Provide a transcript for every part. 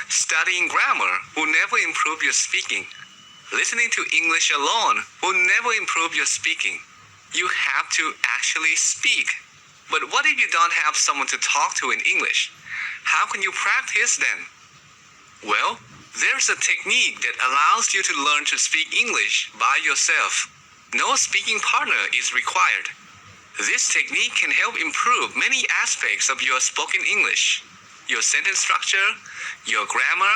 Studying grammar will never improve your speaking. Listening to English alone will never improve your speaking. You have to actually speak. But what if you don't have someone to talk to in English? How can you practice then? Well, there's a technique that allows you to learn to speak English by yourself. No speaking partner is required. This technique can help improve many aspects of your spoken English. Your sentence structure, your grammar,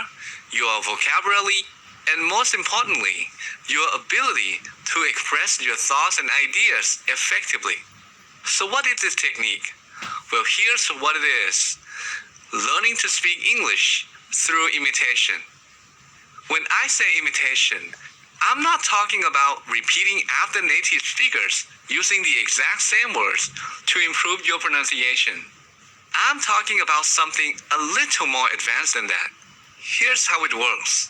your vocabulary, and most importantly, your ability to express your thoughts and ideas effectively. So what is this technique? Well, here's what it is. Learning to speak English through imitation. When I say imitation, I'm not talking about repeating after native speakers using the exact same words to improve your pronunciation. I'm talking about something a little more advanced than that. Here's how it works.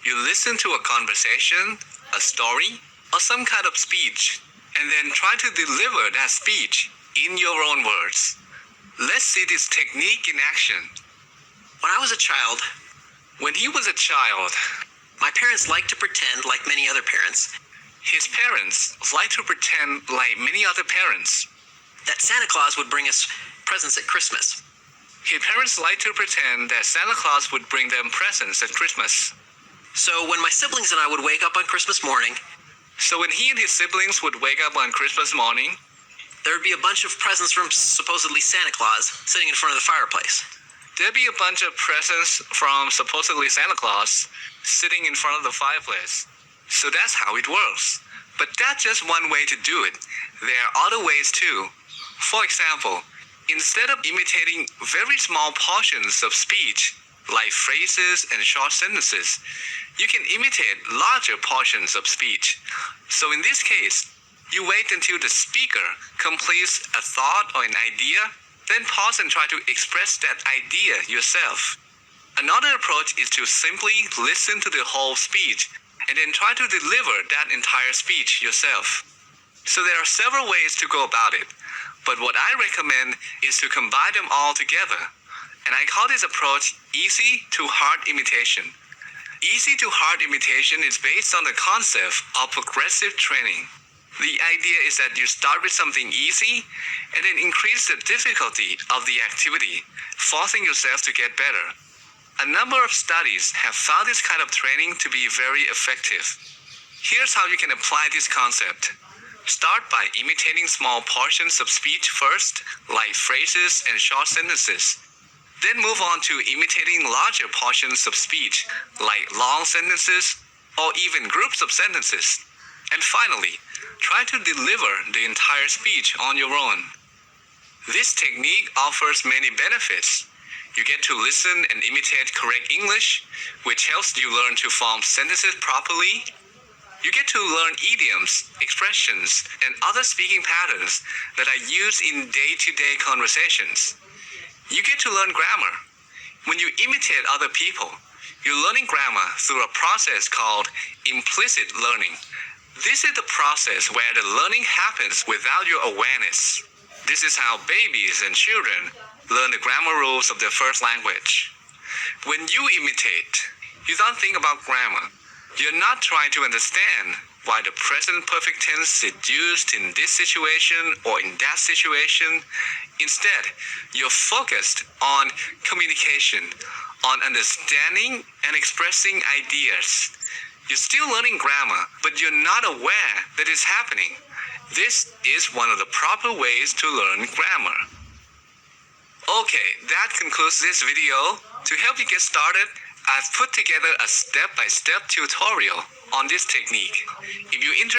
You listen to a conversation, a story, or some kind of speech, and then try to deliver that speech in your own words. Let's see this technique in action. When I was a child, When he was a child, my parents liked to pretend like many other parents his parents liked to pretend like many other parents. that Santa Claus would bring us presents at Christmas. His parents liked to pretend that Santa Claus would bring them presents at Christmas. So when my siblings and I would wake up on Christmas morning, So when he and his siblings would wake up on Christmas morning, there would be a bunch of presents from supposedly Santa Claus sitting in front of the fireplace. there'd be a bunch of presents from supposedly Santa Claus sitting in front of the fireplace. So that's how it works. But that's just one way to do it. There are other ways too. For example, instead of imitating very small portions of speech, like phrases and short sentences, you can imitate larger portions of speech. So in this case, you wait until the speaker completes a thought or an idea, then pause and try to express that idea yourself. Another approach is to simply listen to the whole speech and then try to deliver that entire speech yourself. So there are several ways to go about it, but what I recommend is to combine them all together. And I call this approach easy to hard imitation. Easy to hard imitation is based on the concept of progressive training. The idea is that you start with something easy and then increase the difficulty of the activity, forcing yourself to get better. A number of studies have found this kind of training to be very effective. Here's how you can apply this concept. Start by imitating small portions of speech first, like phrases and short sentences. Then move on to imitating larger portions of speech, like long sentences or even groups of sentences. And finally, try to deliver the entire speech on your own. This technique offers many benefits. You get to listen and imitate correct English, which helps you learn to form sentences properly. You get to learn idioms, expressions, and other speaking patterns that are used in day-to-day conversations. You get to learn grammar. When you imitate other people, you're learning grammar through a process called implicit learning. This is the process where the learning happens without your awareness. This is how babies and children learn the grammar rules of their first language. When you imitate, you don't think about grammar. You're not trying to understand why the present perfect tense is used in this situation or in that situation. Instead, you're focused on communication, on understanding and expressing ideas. You're still learning grammar, but you're not aware that it's happening. This is one of the proper ways to learn grammar. Okay, that concludes this video. To help you get started, I've put together a step-by-step tutorial on this technique. If you're interested